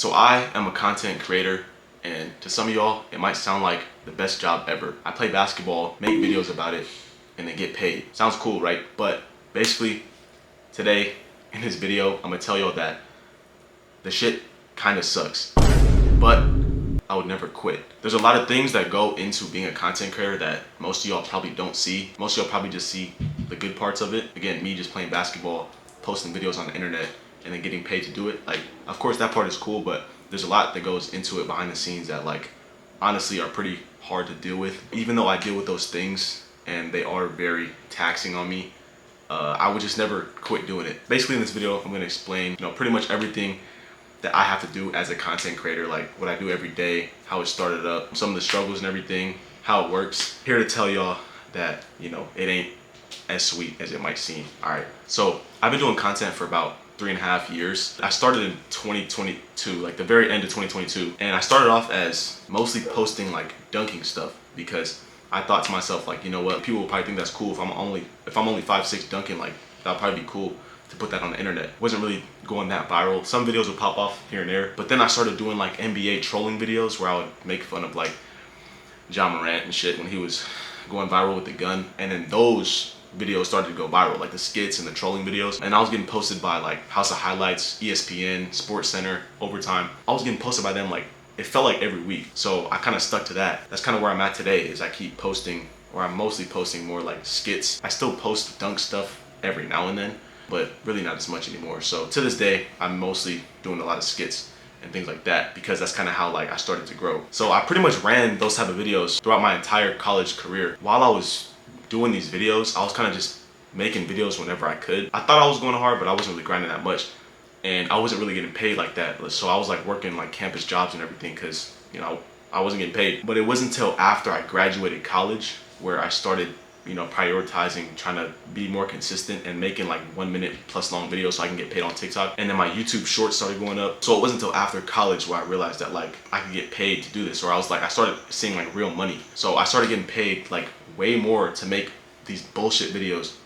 So I am a content creator, and to some of y'all, it might sound like the best job ever. I play basketball, make videos about it, and then get paid. Sounds cool, right? But basically, today in this video, I'm gonna tell y'all that the shit kinda sucks, but I would never quit. There's a lot of things that go into being a content creator that most of y'all probably don't see. Most of y'all probably just see the good parts of it. Again, me just playing basketball, posting videos on the internet, and then getting paid to do it. Like, of course that part is cool, but there's a lot that goes into it behind the scenes that, like, honestly are pretty hard to deal with. Even though I deal with those things and they are very taxing on me, I would just never quit doing it. Basically in this video, I'm gonna explain, pretty much everything that I have to do as a content creator, like what I do every day, how it started up, some of the struggles and everything, how it works. Here to tell y'all that, it ain't as sweet as it might seem. All right, so I've been doing content for about 3.5 years. I started in 2022, like the very end of 2022. And I started off as mostly posting like dunking stuff because I thought to myself, like, you know what, people will probably think that's cool if I'm only 5'6" dunking, like that'll probably be cool to put that on the internet. Wasn't really going that viral. Some videos would pop off here and there, but then I started doing like NBA trolling videos where I would make fun of like Ja Morant and shit when he was going viral with the gun. And then those videos started to go viral, like the skits and the trolling videos. And I was getting posted by like House of Highlights, ESPN, Sports Center, Overtime. I was getting posted by them like, it felt like every week. So I kind of stuck to that. That's kind of where I'm at today, is I keep posting, or I'm mostly posting more like skits. I still post dunk stuff every now and then, but really not as much anymore. So to this day, I'm mostly doing a lot of skits and things like that because that's kind of how like I started to grow. So I pretty much ran those type of videos throughout my entire college career. While I was doing these videos, I was kind of just making videos whenever I could. I thought I was going hard, but I wasn't really grinding that much. And I wasn't really getting paid like that. So I was like working like campus jobs and everything because, I wasn't getting paid. But it wasn't until after I graduated college where I started prioritizing trying to be more consistent and making like 1 minute plus long videos so I can get paid on TikTok. And then my YouTube shorts started going up. So it wasn't until after college where I realized that like I could get paid to do this, or I started seeing like real money. So I started getting paid like way more to make these bullshit videos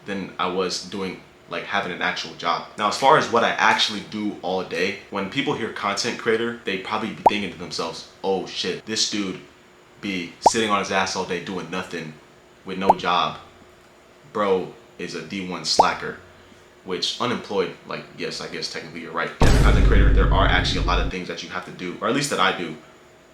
than I was doing like having an actual job. Now, as far as what I actually do all day, when people hear content creator, they probably be thinking to themselves, oh shit, this dude be sitting on his ass all day doing nothing with no job. Bro is a D1 slacker, which unemployed, like, yes, I guess technically you're right. As a content creator, there are actually a lot of things that you have to do, or at least that I do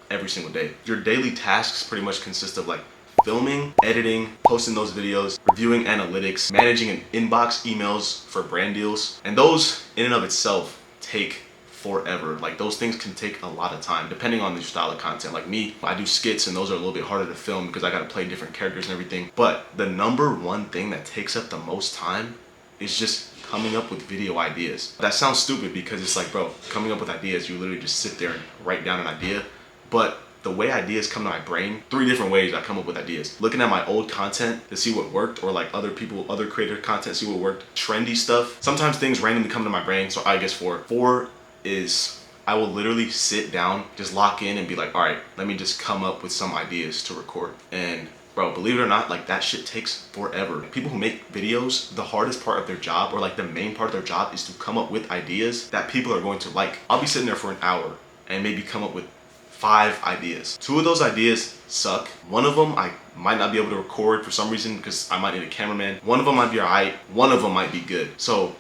every single day. Your daily tasks pretty much consist of like filming, editing, posting those videos, reviewing analytics, managing an inbox emails for brand deals. And those in and of itself take forever. Like, those things can take a lot of time depending on the style of content. Like me, I do skits and those are a little bit harder to film because I gotta play different characters and everything. But the number one thing that takes up the most time is just coming up with video ideas. That sounds stupid because it's like, bro, coming up with ideas, you literally just sit there and write down an idea. But the way ideas come to my brain, 3 different ways I come up with ideas. Looking at my old content to see what worked, or like other creator content, see what worked. Trendy stuff. Sometimes things randomly come to my brain, so I guess 4 is I will literally sit down, just lock in and be like, all right, let me just come up with some ideas to record. And bro, believe it or not, like that shit takes forever. People who make videos, the hardest part of their job, or like the main part of their job, is to come up with ideas that people are going to like. I'll be sitting there for an hour and maybe come up with 5 ideas. 2 of those ideas suck. One of them I might not be able to record for some reason because I might need a cameraman. One of them might be alright. One of them might be good. So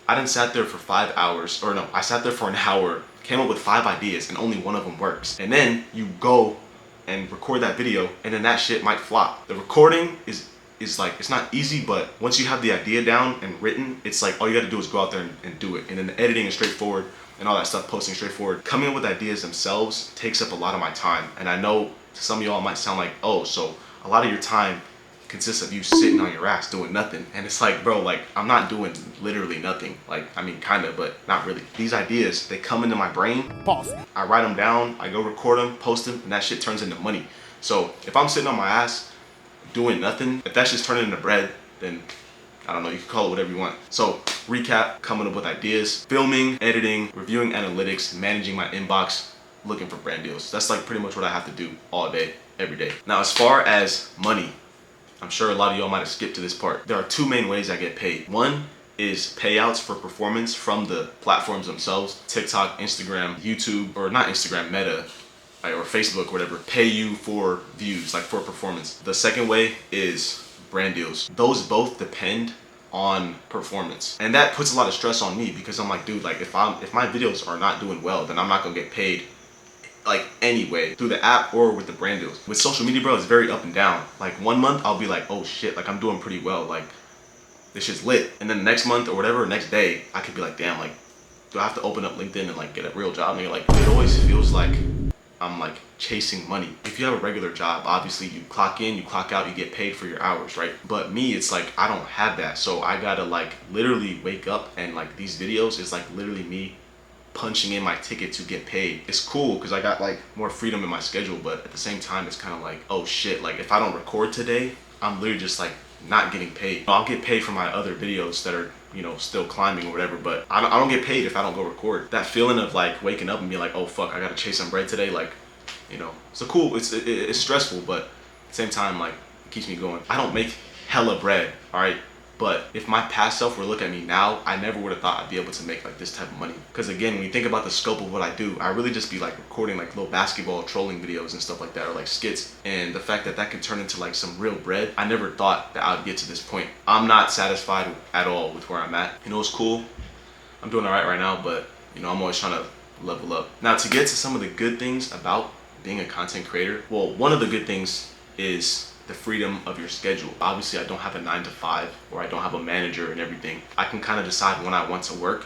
I done sat there for 5 hours, or no, I sat there for an hour, came up with 5 ideas, and only one of them works. And then you go and record that video, and then that shit might flop. The recording is like, it's not easy, but once you have the idea down and written, it's like all you gotta do is go out there and do it. And then the editing is straightforward and all that stuff, posting straightforward. Coming up with ideas themselves takes up a lot of my time. And I know to some of y'all it might sound like, oh, so a lot of your time consists of you sitting on your ass doing nothing. And it's like, bro, like I'm not doing literally nothing. Like, I mean, kind of, but not really. These ideas, they come into my brain. Pause. I write them down, I go record them, post them, and that shit turns into money. So if I'm sitting on my ass doing nothing, if that's just turning into bread, then I don't know, you can call it whatever you want. So recap, coming up with ideas, filming, editing, reviewing analytics, managing my inbox, looking for brand deals. That's like pretty much what I have to do all day, every day. Now, as far as money, I'm sure a lot of y'all might have skipped to this part. There are 2 main ways I get paid. One is payouts for performance from the platforms themselves. TikTok, Instagram, YouTube, or not Instagram, Meta, right, or Facebook, whatever, pay you for views, like for performance. The second way is brand deals. Those both depend on performance, and that puts a lot of stress on me because I'm like, dude, like if my videos are not doing well, then I'm not gonna get paid like anyway through the app or with the brand deals. With social media, bro, it's very up and down. Like 1 month I'll be like, oh shit, like I'm doing pretty well, like this shit's lit. And then the next month or whatever, next day, I could be like, damn, like do I have to open up LinkedIn and like get a real job? And you're like, it always feels like I'm like chasing money. If you have a regular job, obviously you clock in, you clock out, you get paid for your hours, right? But me, it's like I don't have that. So I gotta like literally wake up and like these videos is like literally me punching in my ticket to get paid. It's cool because I got like more freedom in my schedule, but at the same time it's kind of like, oh shit, like if I don't record today, I'm literally just like not getting paid. I'll get paid for my other videos that are, you know, still climbing or whatever, but I don't get paid if I don't go record. That feeling of like waking up and being like, oh fuck, I gotta chase some bread today, like, you know, it's stressful, but at the same time, like, it keeps me going. I don't make hella bread, all right? But if my past self were to look at me now, I never would have thought I'd be able to make like this type of money. Because again, when you think about the scope of what I do, I really just be like recording like little basketball trolling videos and stuff like that, or like skits. And the fact that that can turn into like some real bread, I never thought that I would get to this point. I'm not satisfied at all with where I'm at. You know, it's cool. I'm doing all right now, but you know, I'm always trying to level up. Now, to get to some of the good things about being a content creator, well, one of the good things is the freedom of your schedule. Obviously, I don't have a 9 to 5 or I don't have a manager and everything. I can kind of decide when I want to work.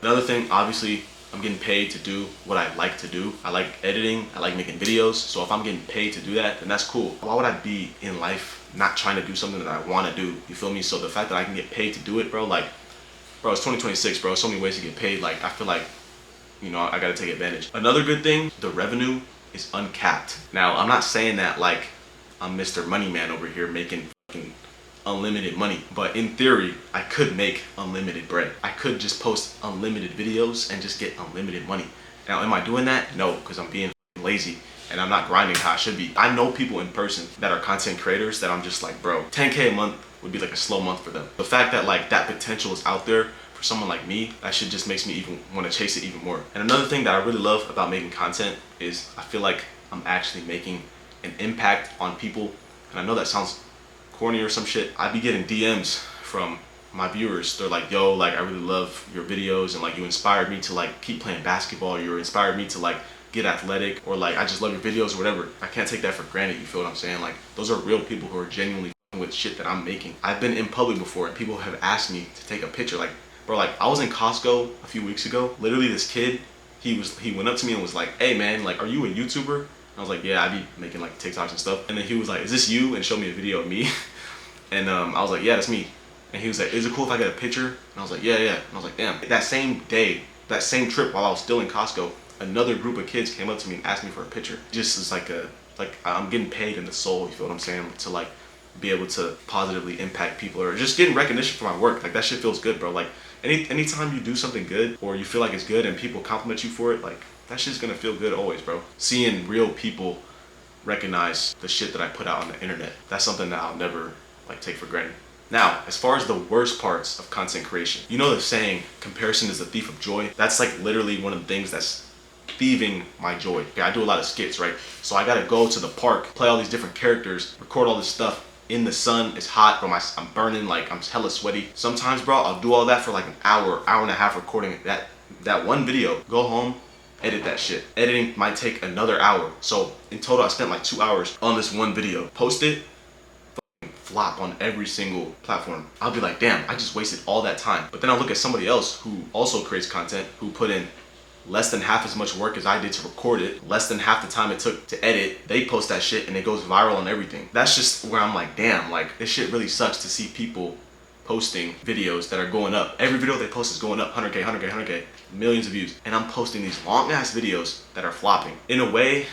Another thing, obviously, I'm getting paid to do what I like to do. I like editing, I like making videos. So if I'm getting paid to do that, then that's cool. Why would I be in life not trying to do something that I want to do? You feel me? So the fact that I can get paid to do it, bro, like, bro, it's 2026, bro. So many ways to get paid. Like, I feel like, you know, I gotta take advantage. Another good thing, the revenue is uncapped. Now, I'm not saying that like I'm Mr. Money Man over here making fucking unlimited money, but in theory, I could make unlimited bread. I could just post unlimited videos and just get unlimited money. Now, am I doing that? No, because I'm being lazy and I'm not grinding how I should be. I know people in person that are content creators that I'm just like, bro, 10K a month would be like a slow month for them. The fact that like that potential is out there for someone like me, that shit just makes me even want to chase it even more. And another thing that I really love about making content is I feel like I'm actually making an impact on people. And I know that sounds corny or some shit. I be getting DMs from my viewers. They're like, yo, like I really love your videos and like you inspired me to like keep playing basketball. You inspired me to like get athletic, or like I just love your videos or whatever. I can't take that for granted, you feel what I'm saying? Like those are real people who are genuinely with shit that I'm making. I've been in public before and people have asked me to take a picture. Like, bro, like I was in Costco a few weeks ago. Literally this kid, he went up to me and was like, hey man, like are you a YouTuber? I was like, yeah, I be making like TikToks and stuff. And then he was like, is this you? And showed me a video of me. And I was like, yeah, that's me. And he was like, is it cool if I get a picture? And I was like, yeah. And I was like, damn. That same day, that same trip while I was still in Costco, another group of kids came up to me and asked me for a picture. Just as like I'm getting paid in the soul, you feel what I'm saying? To like be able to positively impact people or just getting recognition for my work. Like that shit feels good, bro. Like anytime you do something good or you feel like it's good and people compliment you for it, like that shit's gonna feel good always, bro. Seeing real people recognize the shit that I put out on the internet, that's something that I'll never like take for granted. Now, as far as the worst parts of content creation, you know the saying, comparison is the thief of joy? That's like literally one of the things that's thieving my joy. Okay, I do a lot of skits, right? So I gotta go to the park, play all these different characters, record all this stuff in the sun. It's hot, bro. I'm burning, like I'm hella sweaty. Sometimes, bro, I'll do all that for like an hour and a half recording that one video. Go home, edit that shit. Editing might take another hour. So in total, I spent like 2 hours on this one video. Post it, flop on every single platform. I'll be like, damn, I just wasted all that time. But then I'll look at somebody else who also creates content, who put in less than half as much work as I did to record it, less than half the time it took to edit. They post that shit and it goes viral and everything. That's just where I'm like, damn, like this shit really sucks to see people posting videos that are going up. Every video they post is going up 100K, millions of views. And I'm posting these long ass videos that are flopping. In a way,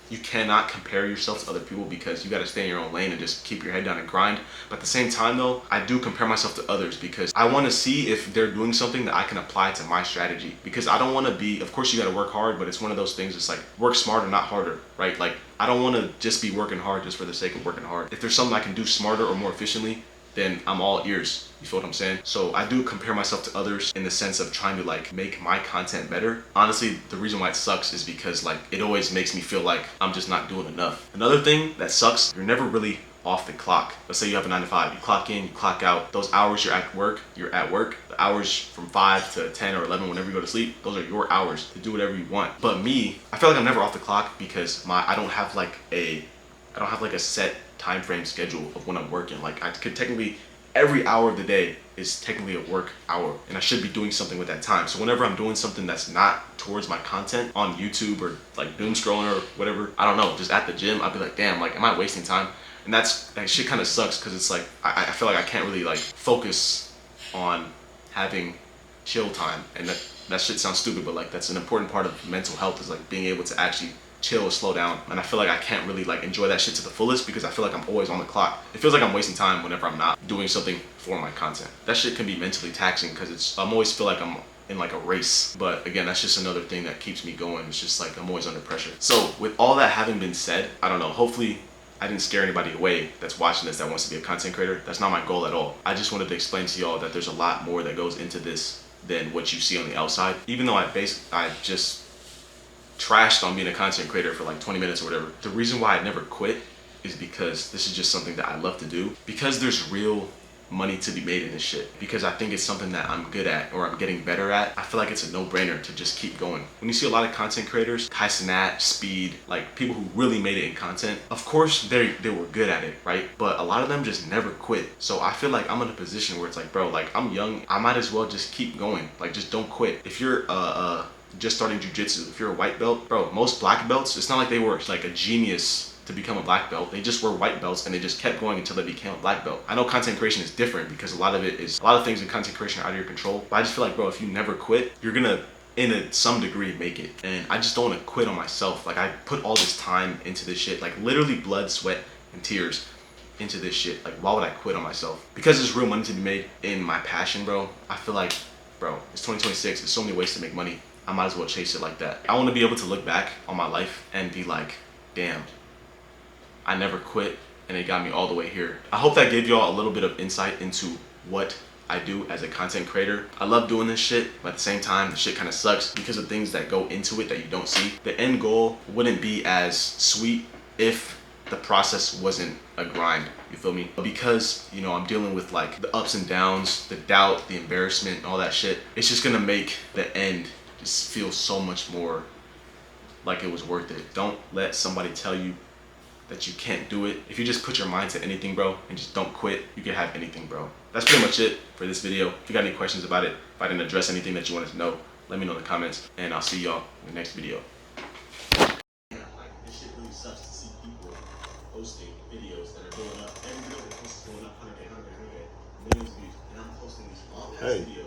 you cannot compare yourself to other people because you got to stay in your own lane and just keep your head down and grind. But at the same time though, I do compare myself to others because I want to see if they're doing something that I can apply to my strategy. Because I don't want to be, of course you got to work hard, but it's one of those things, it's like work smarter, not harder, right? Like I don't want to just be working hard just for the sake of working hard. If there's something I can do smarter or more efficiently, then I'm all ears. You feel what I'm saying? So I do compare myself to others in the sense of trying to like make my content better. Honestly, the reason why it sucks is because like it always makes me feel like I'm just not doing enough. Another thing that sucks, you're never really off the clock. Let's say you have a 9 to 5. You clock in, you clock out. Those hours you're at work, you're at work. The hours from 5 to 10 or 11, whenever you go to sleep, those are your hours to do whatever you want. But me, I feel like I'm never off the clock because I don't have like a set time frame schedule of when I'm working. Like I could technically, every hour of the day is technically a work hour, and I should be doing something with that time. So whenever I'm doing something that's not towards my content on YouTube or like doom scrolling or whatever, I don't know, just at the gym, I'd be like, damn, like am I wasting time? And that shit kind of sucks because it's like I feel like I can't really like focus on having chill time, and that shit sounds stupid, but like that's an important part of mental health, is like being able to actually chill or slow down. And I feel like I can't really like enjoy that shit to the fullest because I feel like I'm always on the clock. It feels like I'm wasting time whenever I'm not doing something for my content. That shit can be mentally taxing because I'm always feel like I'm in like a race. But again, that's just another thing that keeps me going. It's just like I'm always under pressure. So with all that having been said, I don't know, hopefully I didn't scare anybody away that's watching this that wants to be a content creator. That's not my goal at all. I just wanted to explain to y'all that there's a lot more that goes into this than what you see on the outside. Even though I just trashed on being a content creator for like 20 minutes or whatever, the reason why I never quit is because this is just something that I love to do. Because there's real money to be made in this shit. Because I think it's something that I'm good at or I'm getting better at. I feel like it's a no-brainer to just keep going. When you see a lot of content creators, Kai Cenat, Speed, like people who really made it in content, of course they were good at it, right? But a lot of them just never quit. So I feel like I'm in a position where it's like, bro, like I'm young, I might as well just keep going. Like just don't quit. If you're just starting jujitsu, if you're a white belt, bro, most black belts, it's not like they were like a genius to become a black belt. They just were white belts and they just kept going until they became a black belt. I know content creation is different because a lot of things in content creation are out of your control. But I just feel like, bro, if you never quit, you're gonna, some degree, make it. And I just don't want to quit on myself. Like I put all this time into this shit, like literally blood, sweat, and tears into this shit. Like why would I quit on myself? Because there's real money to be made in my passion, bro. I feel like, bro, it's 2026. There's so many ways to make money. I might as well chase it like that. I want to be able to look back on my life and be like, damn, I never quit and it got me all the way here. I hope that gave y'all a little bit of insight into what I do as a content creator. I love doing this shit, but at the same time, the shit kind of sucks because of things that go into it that you don't see. The end goal wouldn't be as sweet if the process wasn't a grind, you feel me? But because, you know, I'm dealing with like the ups and downs, the doubt, the embarrassment, all that shit, it's just gonna make the end just feel so much more like it was worth it. Don't let somebody tell you that you can't do it. If you just put your mind to anything, bro, and just don't quit, you can have anything, bro. That's pretty much it for this video. If you got any questions about it, if I didn't address anything that you wanted to know, let me know in the comments, and I'll see y'all in the next video. Like, this shit really sucks to see people posting videos that are blowing up. Every video they post is blowing up 100K, millions of views, and I'm posting these long ass videos.